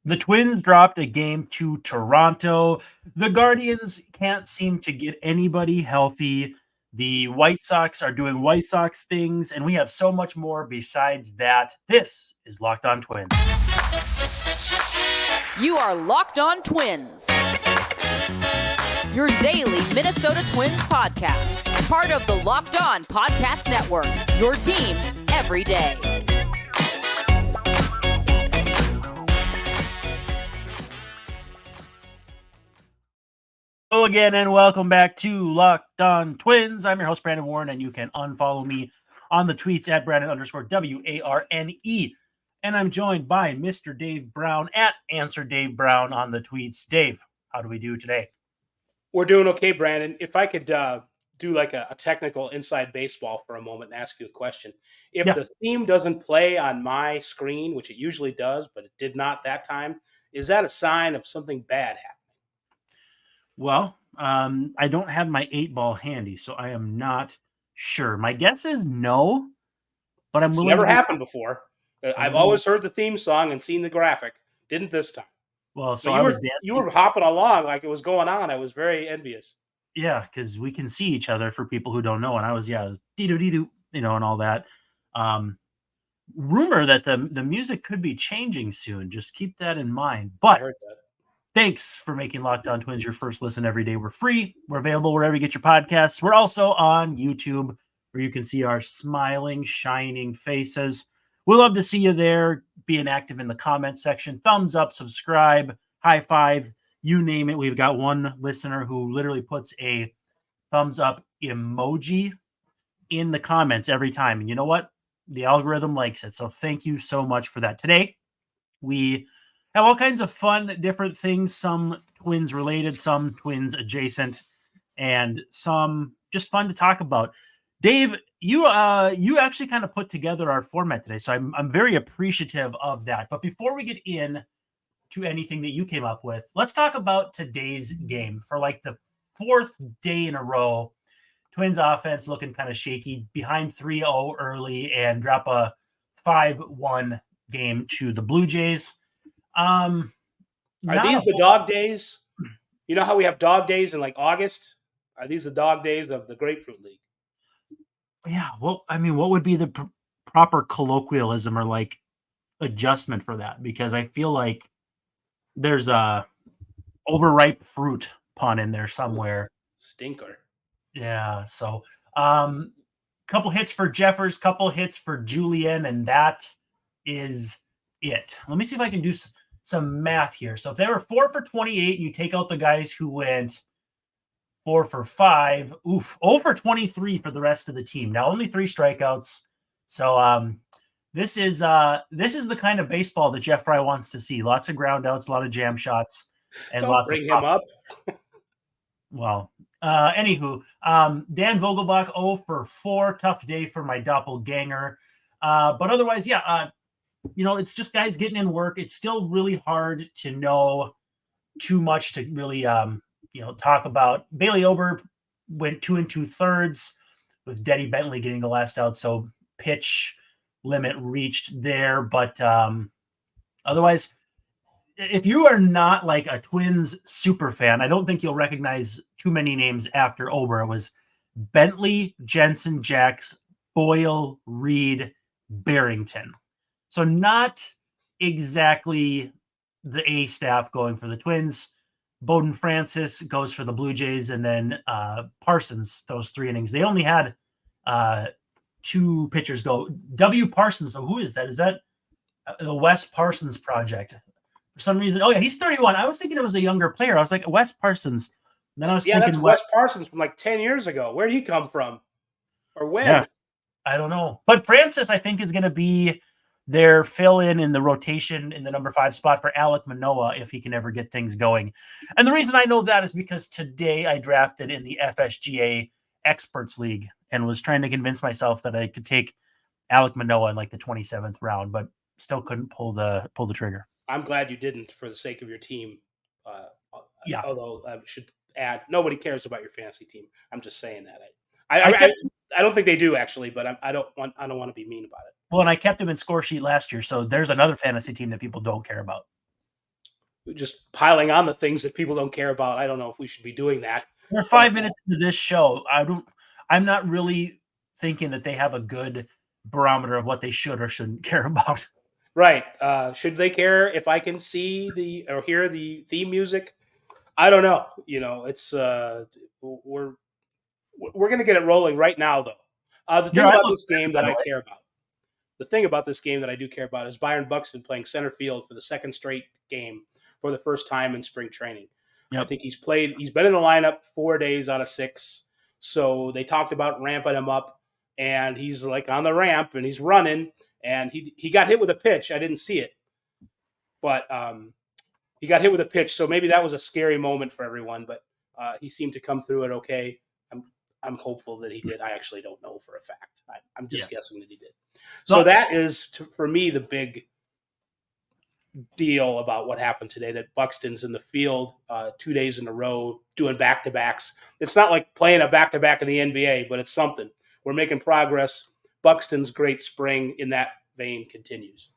The Twins dropped a game to Toronto. The Guardians can't seem to get anybody healthy. The White Sox are doing White Sox things, and we have so much more besides that. This is Locked On Twins. You are Locked On Twins, your daily Minnesota Twins podcast, part of the Locked On Podcast Network, your team every day. Hello again, and welcome back to Locked On Twins. I'm your host, Brandon Warren, and you can unfollow me on the tweets at Brandon_WARNE. And I'm joined by Mr. Dave Brown at Answer Dave Brown on the tweets. Dave, how do we do today? We're doing okay, Brandon. If I could do like a technical inside baseball for a moment and ask you a question. If the theme doesn't play on my screen, which it usually does, but it did not that time, is that a sign of something bad happening? Well, I don't have my 8-ball handy, so I am not sure. My guess is no, but It's never happened before. I've always heard the theme song and seen the graphic. Didn't this time. Well, so you were hopping along like it was going on. I was very envious. Yeah, because we can see each other for people who don't know. And I was dee-doo, and all that. Rumor that the music could be changing soon. Just keep that in mind. But I heard that. Thanks for making Locked On Twins your first listen every day. We're free. We're available wherever you get your podcasts. We're also on YouTube, where you can see our smiling, shining faces. We love to see you there, being active in the comment section. Thumbs up, subscribe, high five, you name it. We've got one listener who literally puts a thumbs up emoji in the comments every time. And you know what? The algorithm likes it. So thank you so much for that. Today, we have all kinds of fun, different things, some Twins related, some Twins adjacent, and some just fun to talk about. Dave, you actually kind of put together our format today, so I'm very appreciative of that. But before we get in to anything that you came up with, let's talk about today's game. For like the fourth day in a row, Twins offense looking kind of shaky, behind 3-0 early, and drop a 5-1 game to the Blue Jays. Are these the dog days? You know how we have dog days in like August? Are these the dog days of the Grapefruit League? Yeah, well, I mean, what would be the proper colloquialism or like adjustment for that? Because I feel like there's a overripe fruit pun in there somewhere. Stinker. Yeah, so couple hits for Jeffers, couple hits for Julian, and that is it. Let me see if I can do some math here. So if they were 4 for 28 and you take out the guys who went 4 for 5, 0 for 23 for the rest of the team. Now only 3 strikeouts. So this is the kind of baseball that Jeff Fry wants to see. Lots of ground outs, a lot of jam shots, and Don't lots bring of him up. Well, anywho, Dan Vogelbach 0 for 4. Tough day for my doppelganger. But otherwise, yeah, it's just guys getting in work. It's still really hard to know too much to really, talk about. Bailey Ober went 2 2/3 with Denny Bentley getting the last out. So pitch limit reached there. But otherwise, if you are not like a Twins super fan, I don't think you'll recognize too many names after Ober. It was Bentley, Jensen, Jacks, Boyle, Reed, Barrington. So not exactly the A staff going for the Twins. Bowden Francis goes for the Blue Jays, and then Parsons, those 3 innings. They only had 2 pitchers go. W. Parsons, so who is that? Is that the Wes Parsons project? For some reason, oh yeah, he's 31. I was thinking it was a younger player. I was like, Wes Parsons. And then I was thinking, that's Wes Parsons from like 10 years ago. Where did he come from? Or when? Yeah, I don't know. But Francis, I think, is going to be their fill-in in the rotation in the number 5 spot for Alek Manoah if he can ever get things going. And the reason I know that is because today I drafted in the FSGA Experts League and was trying to convince myself that I could take Alek Manoah in like the 27th round, but still couldn't pull the trigger. I'm glad you didn't for the sake of your team. Yeah. Although I should add, nobody cares about your fantasy team. I'm just saying that. I don't think they do actually, but I don't want to be mean about it. Well, and I kept him in score sheet last year, so there's another fantasy team that people don't care about. just piling on the things that people don't care about. I don't know if we should be doing that. We're 5 minutes into this show. I'm not really thinking that they have a good barometer of what they should or shouldn't care about. Right. Should they care if I can see or hear the theme music? I don't know. It's we're going to get it rolling right now, though. The thing about this game that I care about, the thing about this game that I do care about is Byron Buxton playing center field for the second straight game for the first time in spring training. Yep. I think he's been in the lineup 4 days out of 6. So they talked about ramping him up, and he's like on the ramp and he's running, and he got hit with a pitch. I didn't see it, but he got hit with a pitch. So maybe that was a scary moment for everyone, but he seemed to come through it okay. I'm hopeful that he did. I actually don't know for a fact. I'm just guessing that he did. So that is, for me, the big deal about what happened today, that Buxton's in the field 2 days in a row doing back-to-backs. It's not like playing a back-to-back in the NBA, but it's something. We're making progress. Buxton's great spring in that vein continues.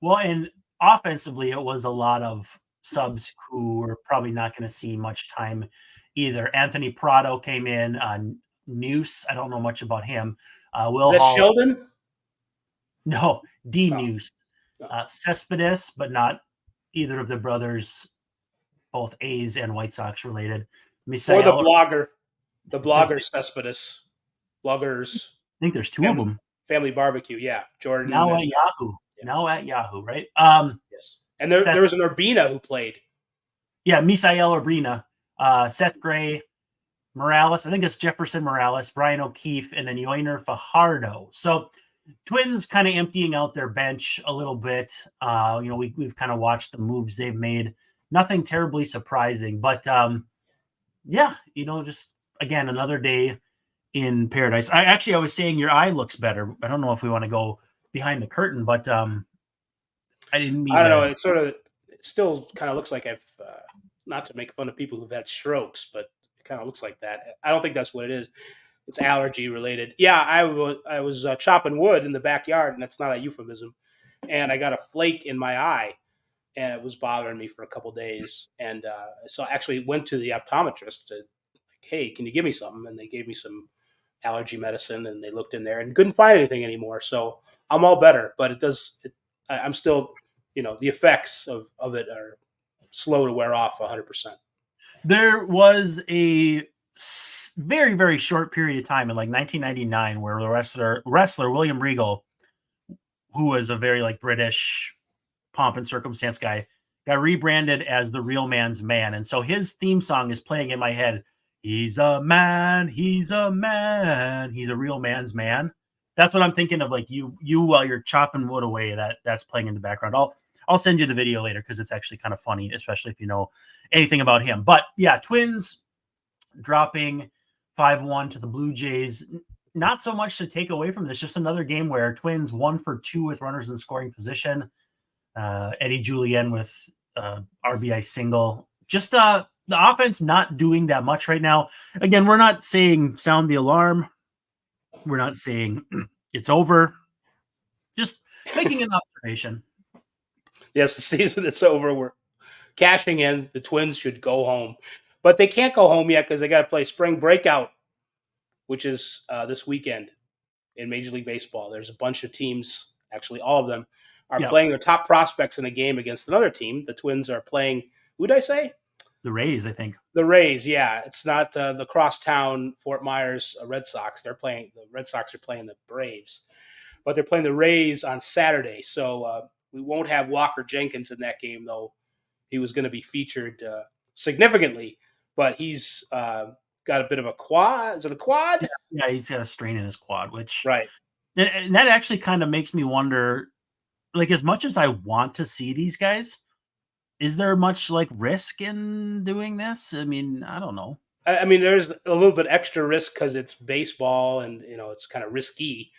Well, and offensively, it was a lot of subs who were probably not going to see much time either. Anthony Prado came in on Noose. I don't know much about him. Will Hall, Sheldon? No, D. Noose. Cespedes, but not either of the brothers, both A's and White Sox related. Misael, or the blogger Cespedes. Bloggers. I think there's 2 of them. Family Barbecue, yeah. Jordan. Now at Yahoo. Yeah. Now at Yahoo, right? Yes. And there was an Urbina who played. Yeah, Misael Urbina. Seth Gray, Morales. I think it's Jefferson Morales, Brian O'Keefe, and then Yoiner Fajardo. So Twins kind of emptying out their bench a little bit. We've kind of watched the moves they've made. Nothing terribly surprising, but just again, another day in paradise. I was saying your eye looks better. I don't know if we want to go behind the curtain, but I didn't mean. I don't know. It still kind of looks like I've not to make fun of people who've had strokes, but it kind of looks like that. I don't think that's what it is. It's allergy related. Yeah, I was chopping wood in the backyard, and that's not a euphemism. And I got a flake in my eye, and it was bothering me for a couple days. And so I actually went to the optometrist to, hey, can you give me something? And they gave me some allergy medicine, and they looked in there and couldn't find anything anymore. So I'm all better, but I'm still, the effects of it are slow to wear off 100%. There was a very, very short period of time in like 1999 where the wrestler William Regal, who was a very like British pomp and circumstance guy, got rebranded as the Real Man's Man. And so his theme song is playing in my head. He's a man, he's a man, he's a real man's man. That's what I'm thinking of, like you while you're chopping wood away, that's playing in the background. I'll send you the video later because it's actually kind of funny, especially if you know anything about him. But yeah, Twins dropping 5-1 to the Blue Jays. Not so much to take away from this, just another game where Twins 1 for 2 with runners in scoring position. Eddie Julien with RBI single. Just the offense not doing that much right now. Again, we're not saying sound the alarm. We're not saying it's over. Just making an observation. Yes, the season is over. We're cashing in. The Twins should go home. But they can't go home yet because they got to play Spring Breakout, which is this weekend in Major League Baseball. There's a bunch of teams, actually all of them, are playing their top prospects in a game against another team. The Twins are playing, who did I say? The Rays, I think. The Rays, yeah. It's not the crosstown Fort Myers Red Sox. The Red Sox are playing the Braves. But they're playing the Rays on Saturday. So we won't have Walker Jenkins in that game, though. He was going to be featured significantly. But he's got a bit of a quad. Is it a quad? Yeah, he's got a strain in his quad, which right. And that actually kind of makes me wonder, like, as much as I want to see these guys, is there much like risk in doing this? I mean, I don't know. I mean, there's a little bit extra risk because it's baseball and it's kind of risky.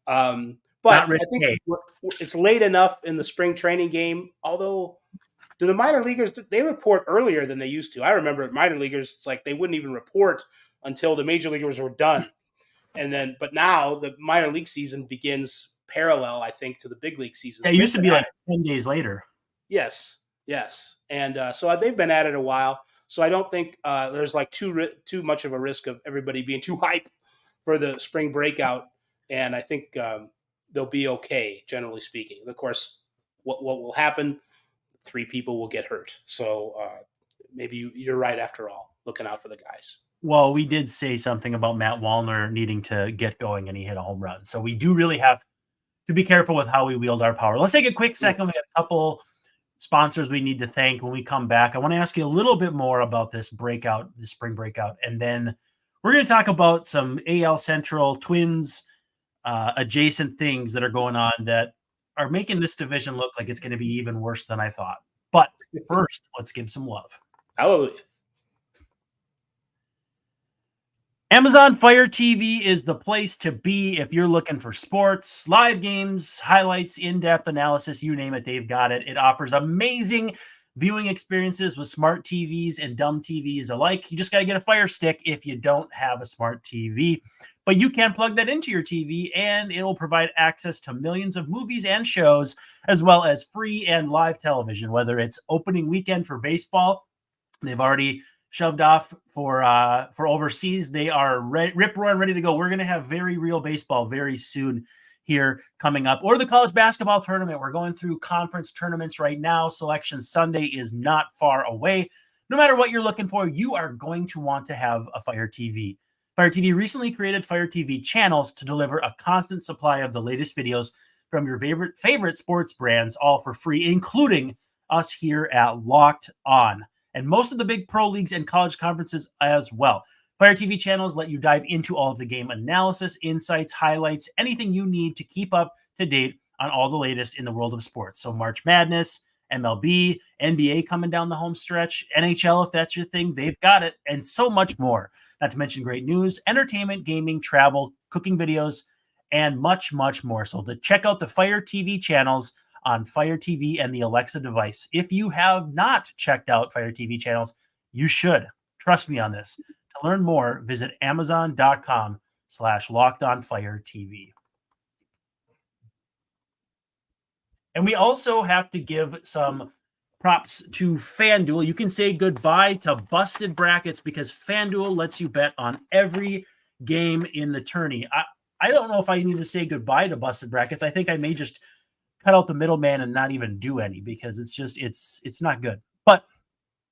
But I think it's late enough in the spring training game. Although, do the minor leaguers, they report earlier than they used to? I remember minor leaguers, it's like they wouldn't even report until the major leaguers were done. But now the minor league season begins parallel, I think, to the big league season. Yeah, it used to be like 10 days later. Yes. Yes, and so they've been at it a while. So I don't think there's like too much of a risk of everybody being too hype for the spring breakout, and I think they'll be okay, generally speaking. Of course, what will happen? 3 people will get hurt. So maybe you're right after all. Looking out for the guys. Well, we did say something about Matt Wallner needing to get going, and he hit a home run. So we do really have to be careful with how we wield our power. Let's take a quick second. We got a couple sponsors we need to thank when we come back. I want to ask you a little bit more about this breakout, the spring breakout, and then we're going to talk about some AL Central Twins adjacent things that are going on that are making this division look like it's going to be even worse than I thought. But first, let's give some love. Hallelujah. Amazon Fire TV is the place to be if you're looking for sports, live games, highlights, in-depth analysis, you name it, they've got it. It offers amazing viewing experiences with smart TVs and dumb TVs alike. You just got to get a Fire Stick if you don't have a smart TV. But you can plug that into your TV, and it will provide access to millions of movies and shows, as well as free and live television, whether it's opening weekend for baseball. They've already shoved off for overseas. They are rip roaring ready to go. We're going to have very real baseball very soon here coming up, or the college basketball tournament. We're going through conference tournaments right now. Selection Sunday is not far away. No matter what you're looking for, you are going to want to have a Fire TV. Fire TV recently created Fire TV channels to deliver a constant supply of the latest videos from your favorite sports brands, all for free, including us here at Locked On, and most of the big pro leagues and college conferences as well. Fire TV channels let you dive into all of the game analysis, insights, highlights, anything you need to keep up to date on all the latest in the world of sports. So March Madness, MLB, NBA coming down the home stretch, NHL, if that's your thing, they've got it, and so much more. Not to mention great news, entertainment, gaming, travel, cooking videos, and much, much more. So to check out the Fire TV channels on Fire TV and the Alexa device. If you have not checked out Fire TV channels, you should. Trust me on this. To learn more, visit amazon.com/lockedonfiretv. And we also have to give some props to FanDuel. You can say goodbye to busted brackets because FanDuel lets you bet on every game in the tourney. I don't know if I need to say goodbye to busted brackets. I think I may just cut out the middleman and not even do any because it's not good. But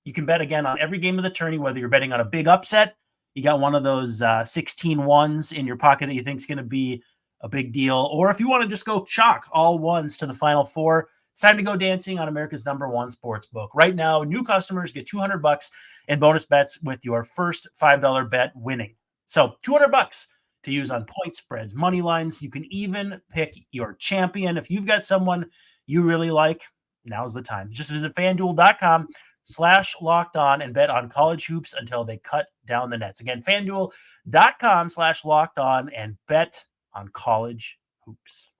you can bet again on every game of the tourney, whether you're betting on a big upset, you got one of those 16 ones in your pocket that you think is going to be a big deal, or if you want to just go chalk all ones to the Final Four, it's time to go dancing on America's #1 sports book. Right now, new customers get $200 in bonus bets with your first $5 bet winning. So $200 to use on point spreads, money lines. You can even pick your champion. If you've got someone you really like, now's the time. Just visit FanDuel.com/lockedon and bet on college hoops until they cut down the nets. Again, FanDuel.com/lockedon and bet on college hoops.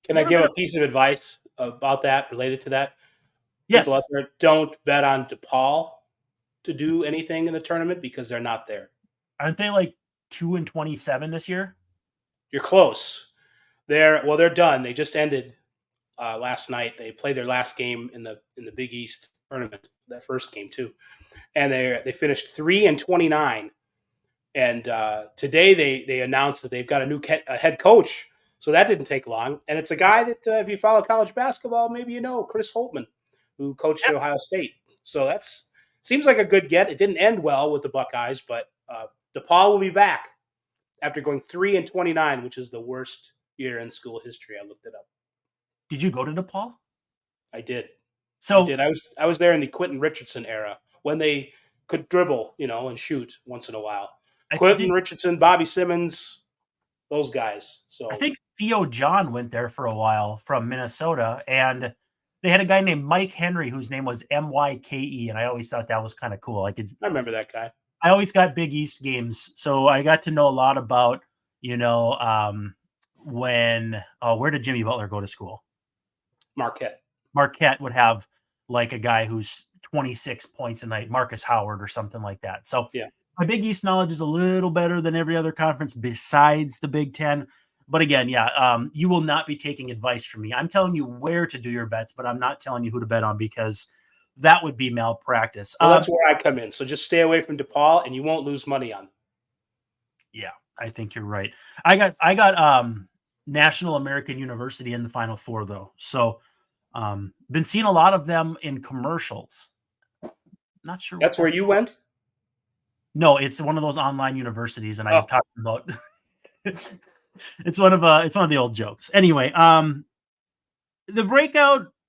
Can I give a piece of advice about that, related to that? Yes. People out there, don't bet on DePaul to do anything in the tournament because they're not there. Aren't they like 2-27 this year? You're close. They're done. They just ended last night. They played their last game in the Big East tournament, that first game too, and they finished 3-29. And today they announced that they've got a new head coach. So that didn't take long. And it's a guy that, if you follow college basketball, maybe you know, Chris Holtmann, who coached at Ohio State. So that's seems like a good get. It didn't end well with the Buckeyes, but DePaul will be back after going 3-29, which is the worst year in school history. I looked it up. Did you go to DePaul? I did. So I did. I was there in the Quentin Richardson era when they could dribble, and shoot once in a while. Quentin Richardson, Bobby Simmons, those guys. So I think Theo John went there for a while from Minnesota, and they had a guy named Mike Henry whose name was Myke, and I always thought that was kind of cool. I remember that guy. I always got Big East games, so I got to know a lot about, where did Jimmy Butler go to school? Marquette would have like a guy who's 26 points a night, Marcus Howard or something like that. So yeah. My Big East knowledge is a little better than every other conference besides the Big Ten. But again, you will not be taking advice from me. I'm telling you where to do your bets, but I'm not telling you who to bet on because that would be malpractice. Well, that's where I come in. So just stay away from DePaul, and you won't lose money on them. Yeah, I think you're right. I got National American University in the Final Four though, so been seeing a lot of them in commercials. Not sure what That's where you went? No, it's one of those online universities, and I Oh. talked about it's one of the old jokes. Anyway, the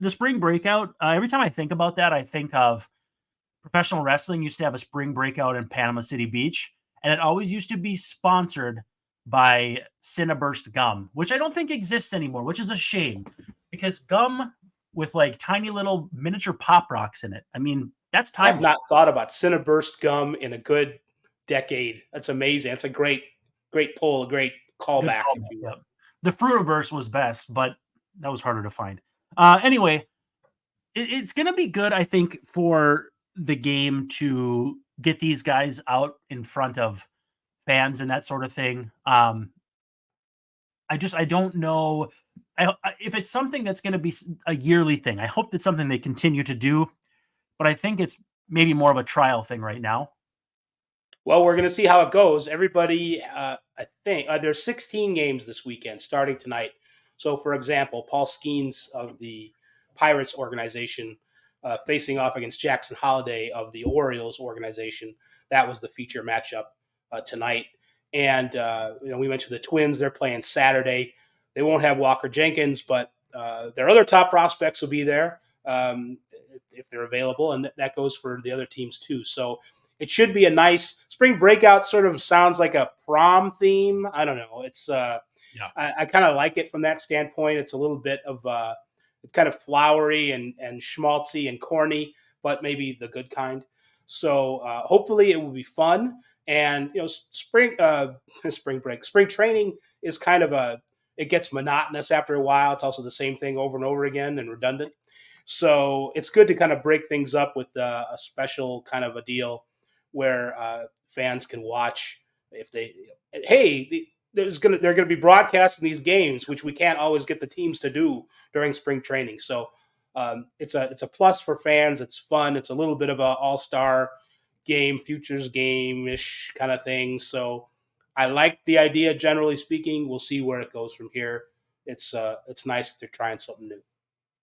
spring breakout. Every time I think about that, I think of professional wrestling used to have a spring breakout in Panama City Beach, and it always used to be sponsored by Cinnaburst gum, which I don't think exists anymore, which is a shame because gum with like tiny little miniature pop rocks in it. I mean, that's I've timeless. not thought about Cinnaburst gum in a good decade. That's amazing. That's a great pull, a great callback, if you will. Yep. The Fruitaburst was best, but that was harder to find. Anyway, it's going to be good, I think, for the game to get these guys out in front of fans and that sort of thing. I don't know if it's something that's going to be a yearly thing. I hope that's something they continue to do, but I think it's maybe more of a trial thing right now. Well, we're going to see how it goes. Everybody, I think there's 16 games this weekend starting tonight. So, for example, Paul Skeens of the Pirates organization facing off against Jackson Holiday of the Orioles organization. That was the feature matchup tonight. And we mentioned the Twins. They're playing Saturday. They won't have Walker Jenkins, but their other top prospects will be there if they're available, and that goes for the other teams too. So it should be a nice spring breakout. Sort of sounds like a prom theme. I don't know. It's I kind of like it from that standpoint. It's a little bit of kind of flowery and schmaltzy and corny, but maybe the good kind. So hopefully it will be fun. And spring training is kind of it gets monotonous after a while. It's also the same thing over and over again and redundant. So it's good to kind of break things up with a special kind of a deal where fans can watch if they're going to be broadcasting these games, which we can't always get the teams to do during spring training. So it's a plus for fans. It's fun. It's a little bit of an all-star game, futures game-ish kind of thing. So I like the idea, generally speaking. We'll see where it goes from here. It's nice that they're trying something new.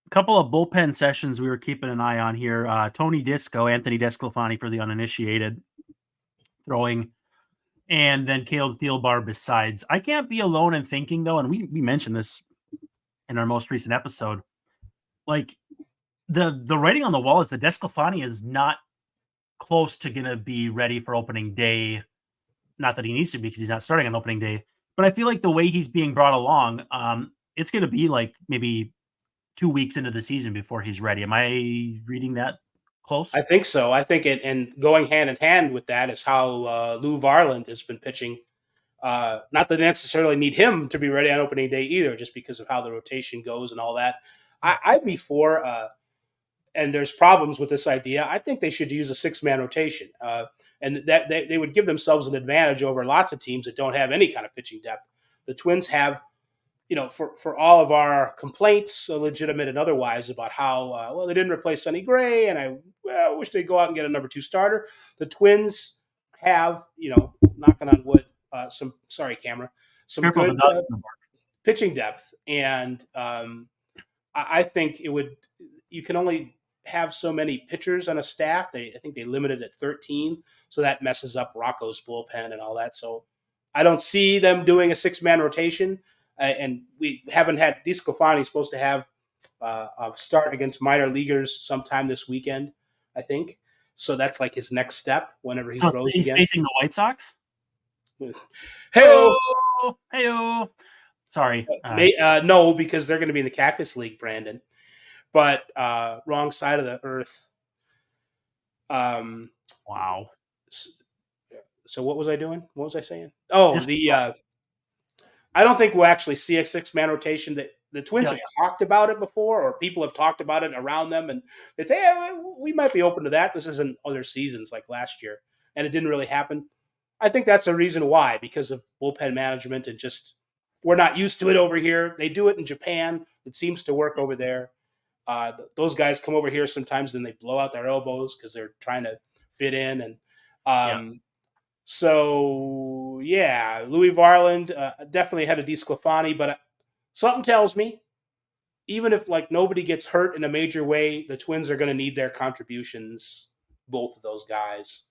A couple of bullpen sessions we were keeping an eye on here. Anthony Desclafani for the uninitiated throwing, and then Caleb Thielbar besides. I can't be alone in thinking, though, and we mentioned this in our most recent episode, like the writing on the wall is that Desclafani is not close to going to be ready for opening day. Not that he needs to be because he's not starting on opening day, but I feel like the way he's being brought along, it's going to be like maybe 2 weeks into the season before he's ready. Am I reading that close? I think so. I think and going hand in hand with that is how Lou Varland has been pitching. Not that they necessarily need him to be ready on opening day either, just because of how the rotation goes and all that. I'd be for, and there's problems with this idea. I think they should use a 6-man rotation, and that they would give themselves an advantage over lots of teams that don't have any kind of pitching depth. The Twins have, for all of our complaints, legitimate and otherwise, about how, they didn't replace Sonny Gray, and I wish they'd go out and get a number 2 starter. The Twins have, knocking on wood, some good pitching depth. And I think you can only have so many pitchers on a staff. I think they limited at 13. So that messes up Rocco's bullpen and all that. So I don't see them doing a 6-man rotation. And we haven't had DeSclafani supposed to have a start against minor leaguers sometime this weekend, I think. So that's like his next step whenever he throws he's again. facing the White Sox? Hey-o! Sorry. No, because they're going to be in the Cactus League, Brandon. But wrong side of the earth. Wow. So what was I doing? What was I saying? Oh, I don't think we'll actually see a 6-man rotation. That the Twins have talked about it before, or people have talked about it around them, and they say, hey, we might be open to that. This isn't other seasons like last year, and it didn't really happen. I think that's a reason why, because of bullpen management and just we're not used to it over here. They do it in Japan. It seems to work over there. Those guys come over here sometimes and they blow out their elbows because they're trying to fit in. And Yeah. so, yeah, Louis Varland definitely had a DeSclafani, but something tells me, even if like nobody gets hurt in a major way, the Twins are going to need their contributions, both of those guys,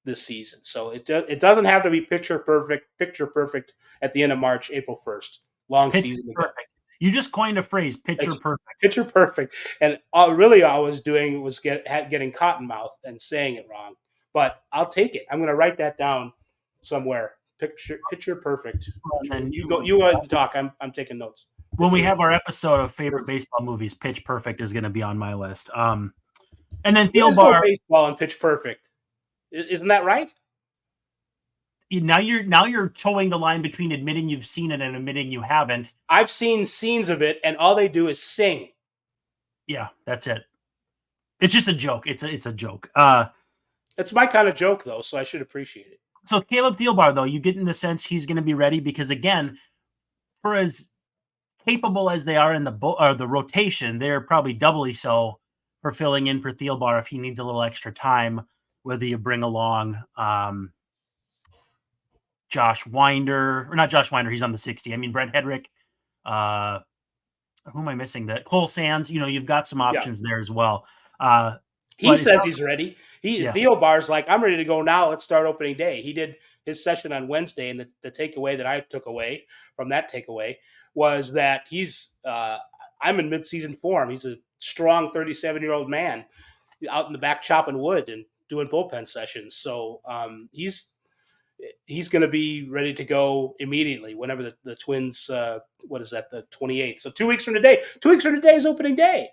this season. So it doesn't have to be picture perfect at the end of March, April 1st. Long Picture season perfect. You just coined a phrase, picture perfect. Picture perfect. And really all I was doing was getting cotton mouth and saying it wrong. But I'll take it. I'm going to write that down somewhere. Picture perfect. And then You go and talk. I'm taking notes. When we have our episode of favorite baseball movies, Pitch Perfect is going to be on my list. And then There's Thielbar. no baseball and Pitch Perfect. Isn't that right? Now you're towing the line between admitting you've seen it and admitting you haven't. I've seen scenes of it, and all they do is sing. Yeah, that's it. It's just a joke. It's a joke. It's my kind of joke, though, so I should appreciate it. So Caleb Thielbar, though, you get in the sense he's going to be ready because, again, for as capable as they are in the rotation, they're probably doubly so for filling in for Thielbar if he needs a little extra time. Whether you bring along Josh Winder, or not Josh Winder, he's on the 60. I mean, Brent Hedrick. Who am I missing? That Cole Sands. You've got some options there as well. He says he's ready. Thielbar's like, I'm ready to go now. Let's start opening day. He did his session on Wednesday, and the takeaway that I took away from that takeaway was that I'm in midseason form. He's a strong 37-year-old man out in the back chopping wood and doing bullpen sessions. So he's going to be ready to go immediately whenever the Twins, what is that, the 28th. So 2 weeks from today. 2 weeks from today is opening day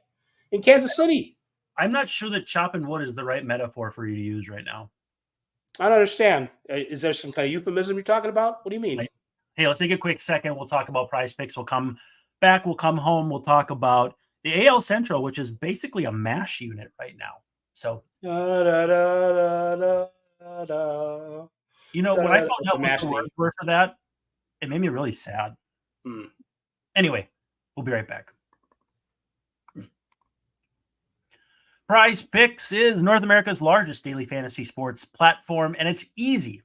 in Kansas City. I'm not sure that chopping wood is the right metaphor for you to use right now. I don't understand. Is there some kind of euphemism you're talking about? What do you mean? Hey, let's take a quick second. We'll talk about PrizePicks. We'll come back. We'll come home. We'll talk about the AL Central, which is basically a MASH unit right now. So, when I found out what the words were for that, it made me really sad. Anyway, we'll be right back. PrizePicks is North America's largest daily fantasy sports platform, and it's easy.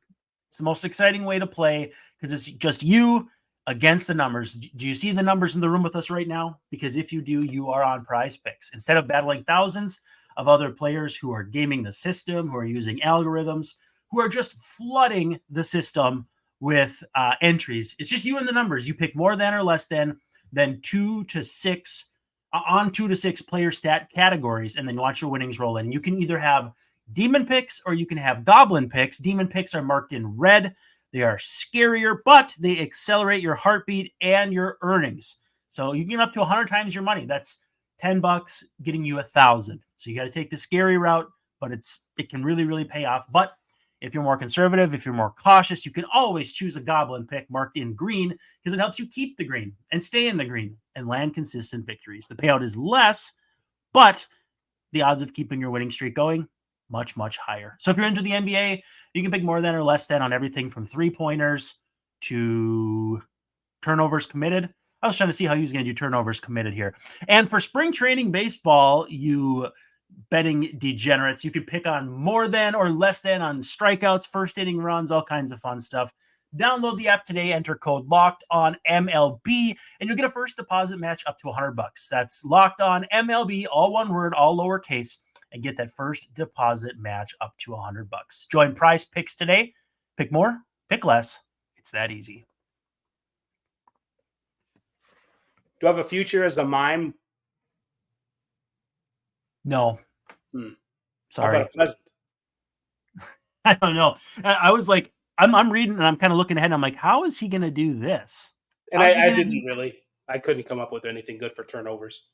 It's the most exciting way to play because it's just you against the numbers. Do you see the numbers in the room with us right now? Because if you do, you are on PrizePicks. Instead of battling thousands of other players who are gaming the system, who are using algorithms, who are just flooding the system with entries, it's just you and the numbers. You pick more than or less than 2 to 6 on 2 to 6 player stat categories, and then watch your winnings roll in. You can either have demon picks or you can have goblin picks. Demon picks are marked in red. They are scarier, but they accelerate your heartbeat and your earnings. So you get up to 100 times your money. That's $10 getting you 1,000. So you got to take the scary route, but it can really, really pay off. But if you're more conservative, if you're more cautious, you can always choose a goblin pick marked in green because it helps you keep the green and stay in the green and land consistent victories. The payout is less, but the odds of keeping your winning streak going, much, much higher. So if you're into the NBA, you can pick more than or less than on everything from 3-pointers to turnovers committed. I was trying to see how he was going to do turnovers committed here. And for spring training baseball, you betting degenerates, you can pick on more than or less than on strikeouts, first inning runs, all kinds of fun stuff. Download the app today, enter code Locked On MLB, and you'll get a first deposit match up to $100. That's Locked On MLB, all one word, all lowercase, and get that first deposit match up to $100. Join PrizePicks today. Pick more, pick less. It's that easy. Do I have a future as a mime? No. Sorry. How about a present? I don't know. I was like, I'm reading and I'm kind of looking ahead and I'm like, how is he going to do this? And I didn't really. I couldn't come up with anything good for turnovers.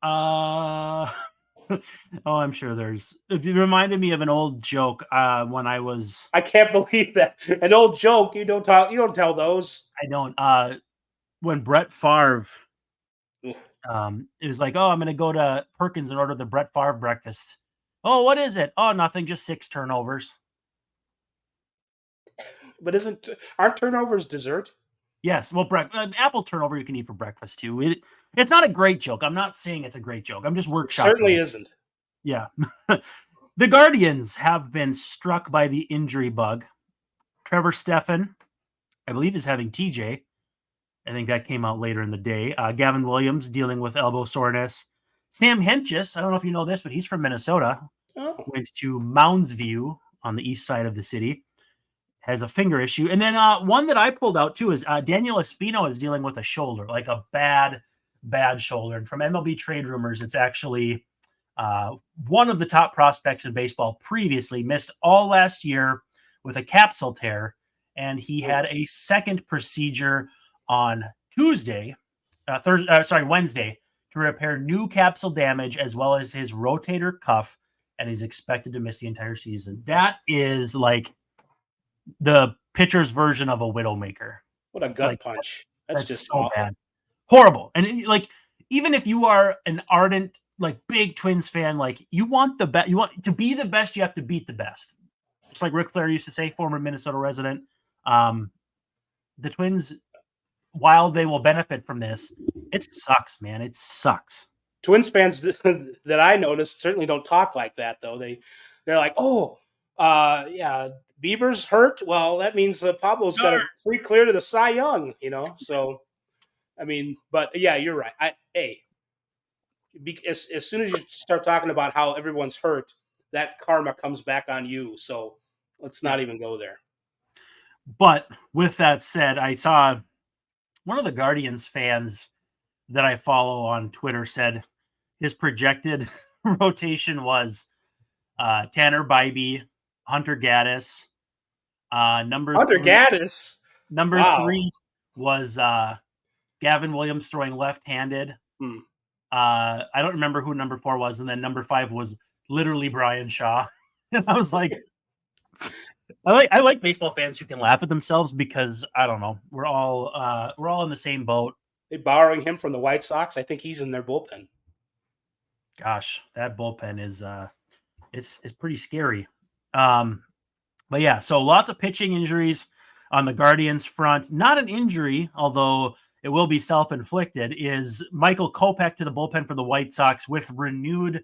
I'm sure there's. It reminded me of an old joke when I was. I can't believe that. An old joke. You don't tell those. I don't. When Brett Favre, it was like, oh, I'm going to go to Perkins and order the Brett Favre breakfast. Oh, what is it? Oh, nothing. Just 6 turnovers. But aren't turnovers dessert? Yes. Well, apple turnover you can eat for breakfast too. It's not a great joke. I'm not saying it's a great joke. I'm just It workshopping certainly it. isn't. Yeah. The Guardians have been struck by the injury bug. Trevor Stephan, I believe, is having TJ. I think that came out later in the day. Gavin Williams dealing with elbow soreness. Sam Hentges, I don't know if you know this, but he's from Minnesota. Oh, Went to Mounds View on the east side of the city. Has a finger issue. And then one that I pulled out too is Daniel Espino is dealing with a shoulder, like a bad shoulder. And from MLB Trade Rumors, it's actually one of the top prospects in baseball previously, missed all last year with a capsule tear. And he had a second procedure on Wednesday, to repair new capsule damage as well as his rotator cuff. And he's expected to miss the entire season. That is like the pitcher's version of a widowmaker. what a gut Like, punch. That's just so awful. bad. Horrible. And like, even if you are an ardent, like big Twins fan, like you want the best, you want to be the best, you have to beat the best. It's like Ric Flair used to say, former Minnesota resident. The Twins, while they will benefit from this, it sucks, man. It sucks. Twins fans that I noticed certainly don't talk like that, though. They're like, oh, yeah, Bieber's hurt. Well, that means Pablo's got a free clear to the Cy Young, So, I mean, but yeah, you're right. As soon as you start talking about how everyone's hurt, that karma comes back on you. So let's not even go there. But with that said, I saw one of the Guardians fans that I follow on Twitter said his projected rotation was Tanner Bybee, Hunter Gaddis. Number Gaddis. Number Wow. 3 was Gavin Williams throwing left-handed. Hmm. I don't remember who number 4 was, and then number 5 was literally Brian Shaw. And I was like, I like baseball fans who can laugh at themselves because I don't know, we're all in the same boat. They borrowing him from the White Sox. I think he's in their bullpen. Gosh, that bullpen is it's pretty scary. But yeah, so lots of pitching injuries on the Guardians front. Not an injury, although it will be self-inflicted, is Michael Kopech to the bullpen for the White Sox with renewed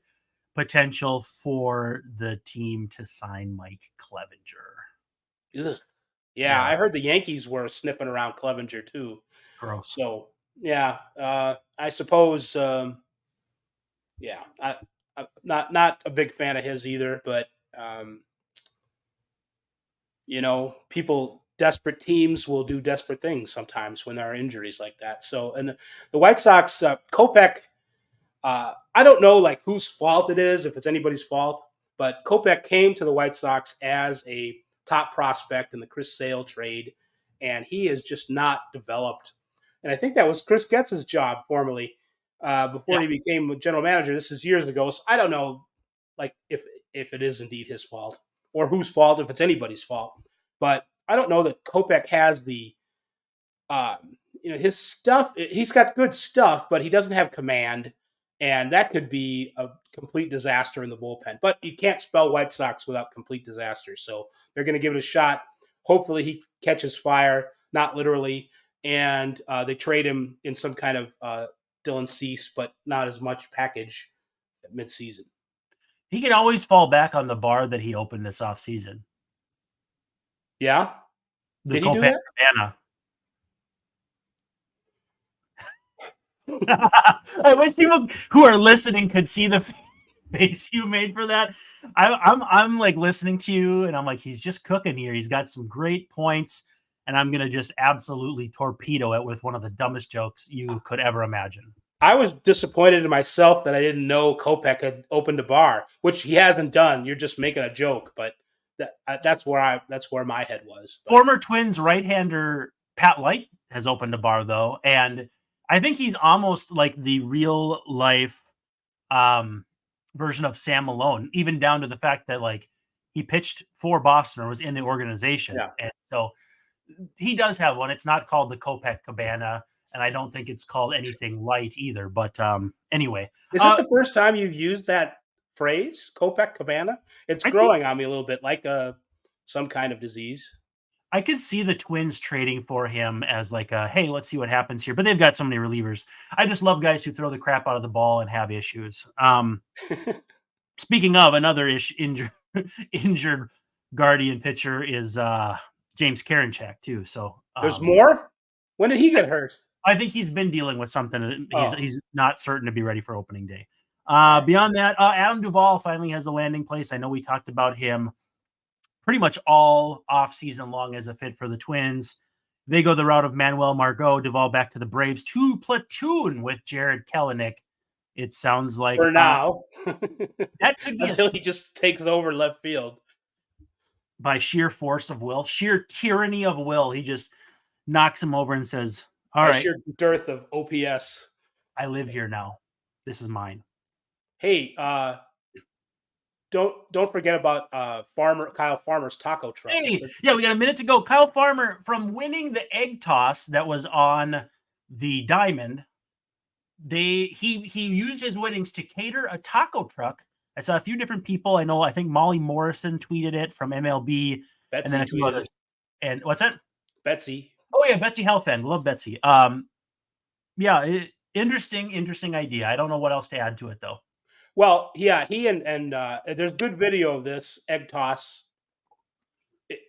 potential for the team to sign Mike Clevenger. Ugh. Yeah, I heard the Yankees were sniffing around Clevenger too. Gross. So yeah, I suppose. Yeah, I'm not a big fan of his either, but desperate teams will do desperate things sometimes when there are injuries like that. So, and the White Sox, Kopech, I don't know like whose fault it is, if it's anybody's fault, but Kopech came to the White Sox as a top prospect in the Chris Sale trade, and he has just not developed. And I think that was Chris Getz's job formerly before he became general manager. This is years ago, so I don't know, like if it is indeed his fault or whose fault, if it's anybody's fault. But I don't know that Kopech has the, his stuff. He's got good stuff, but he doesn't have command, and that could be a complete disaster in the bullpen. But you can't spell White Sox without complete disaster. So they're going to give it a shot. Hopefully he catches fire, not literally, and they trade him in some kind of Dylan Cease, but not as much package at midseason. He can always fall back on the bar that he opened this offseason. Yeah? Did he do that? I wish people who are listening could see the face you made for that. I'm like listening to you, and I'm like, he's just cooking here. He's got some great points, and I'm gonna just absolutely torpedo it with one of the dumbest jokes you could ever imagine. I was disappointed in myself that I didn't know Kopech had opened a bar, which he hasn't done. You're just making a joke, but that's where my head was. But former Twins right-hander Pat Light has opened a bar though, and I think he's almost like the real life version of Sam Malone, even down to the fact that like he pitched for Boston or was in the organization. Yeah. And so he does have one. It's not called the Kopech Cabana, and I don't think it's called anything light either. But anyway. Is it the first time you've used that phrase, Kopech Cabana? It's growing on me a little bit, like some kind of disease. I could see the Twins trading for him as like a, hey, let's see what happens here. But they've got so many relievers. I just love guys who throw the crap out of the ball and have issues. Speaking of another injured Guardian pitcher is James Karinchak too. So There's more? When did he get hurt? I think he's been dealing with something. He's not certain to be ready for opening day. Okay. Beyond that, Adam Duvall finally has a landing place. I know we talked about him pretty much all off season long as a fit for the Twins. They go the route of Manuel Margot, Duvall back to the Braves to platoon with Jared Kelenic. It sounds like For now. that could be until he just takes over left field. By sheer force of will, sheer tyranny of will. He just knocks him over and says, all right. Sheer dearth of OPS. I live here now. This is mine. Hey, don't forget about Kyle Farmer's taco truck. Hey, yeah, we got a minute to go. Kyle Farmer, from winning the egg toss that was on the Diamond, he used his winnings to cater a taco truck. I saw a few different people. I think Molly Morrison tweeted it from MLB, Betsy and then a few others. And what's that? Betsy. Oh yeah, Betsy Helfand. Love Betsy. Yeah, interesting idea. I don't know what else to add to it though. Well, yeah, he and there's good video of this egg toss.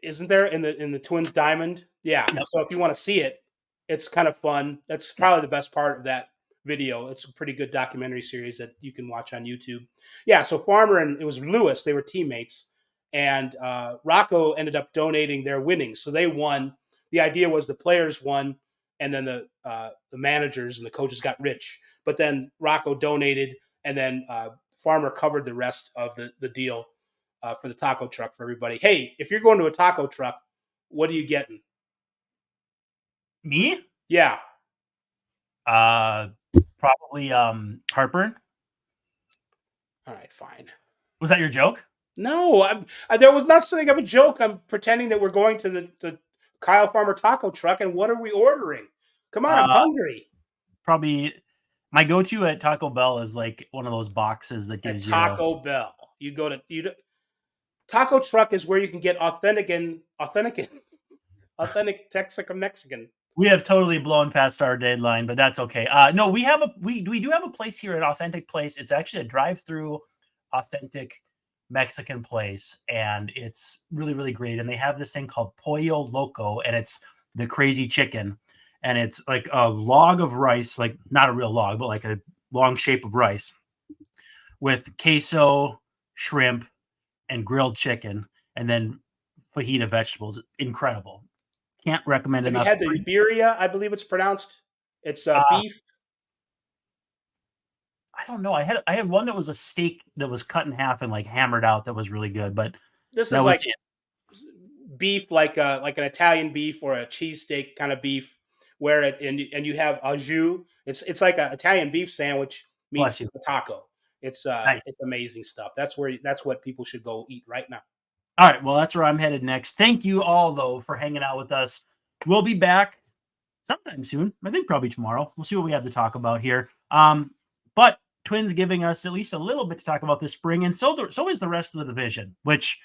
Isn't there in the Twins Diamond? Yeah. Yep. So if you want to see it, it's kind of fun. That's probably the best part of that video. It's a pretty good documentary series that you can watch on YouTube. Yeah. So Farmer and it was Lewis. They were teammates, and Rocco ended up donating their winnings. So they won. The idea was the players won, and then the managers and the coaches got rich. But then Rocco donated, and then Farmer covered the rest of the deal for the taco truck for everybody. Hey, if you're going to a taco truck, what are you getting? Me? Yeah. Probably heartburn. All right, fine. Was that your joke? No, there was not something of a joke. I'm pretending that we're going to the Kyle Farmer taco truck, and what are we ordering? Come on, I'm hungry. Probably my go-to at Taco Bell is like one of those boxes that gives you Taco Bell. You go to taco truck is where you can get authentic Mexican. We have totally blown past our deadline, but that's okay. No, we do have a place here, an authentic place. It's actually a drive-through authentic Mexican place, and it's really, really great. And they have this thing called Pollo Loco, and it's the crazy chicken. And it's like a log of rice, like not a real log, but like a long shape of rice with queso, shrimp, and grilled chicken, and then fajita vegetables. Incredible. Can't recommend enough. You had the birria, I believe it's pronounced. It's beef. I don't know. I had one that was a steak that was cut in half and like hammered out. That was really good. But this is like beef, like an Italian beef or a cheesesteak kind of beef, where and you have au jus. It's like an Italian beef sandwich meets a taco. It's nice. It's amazing stuff. That's what people should go eat right now. All right. Well, that's where I'm headed next. Thank you all, though, for hanging out with us. We'll be back sometime soon. I think probably tomorrow. We'll see what we have to talk about here. But Twins giving us at least a little bit to talk about this spring, and so is the rest of the division, which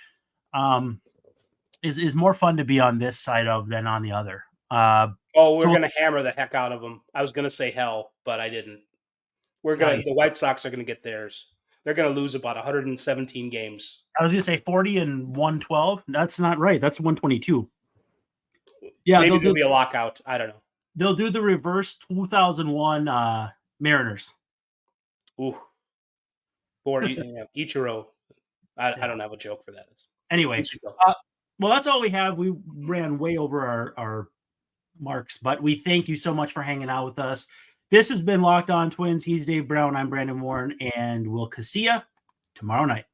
is more fun to be on this side of than on the other. We're going to hammer the heck out of them. I was going to say hell, but I didn't. The White Sox are going to get theirs. They're going to lose about 117 games. I was going to say 40 and 112. That's not right. That's 122. Yeah, maybe there'll be a lockout. I don't know. They'll do the reverse 2001 Mariners. Ooh. Or Ichiro. I don't have a joke for that. Anyway, well, that's all we have. We ran way over our marks, but we thank you so much for hanging out with us. This has been Locked On Twins. He's Dave Brown. I'm Brandon Warren, and we'll see ya tomorrow night.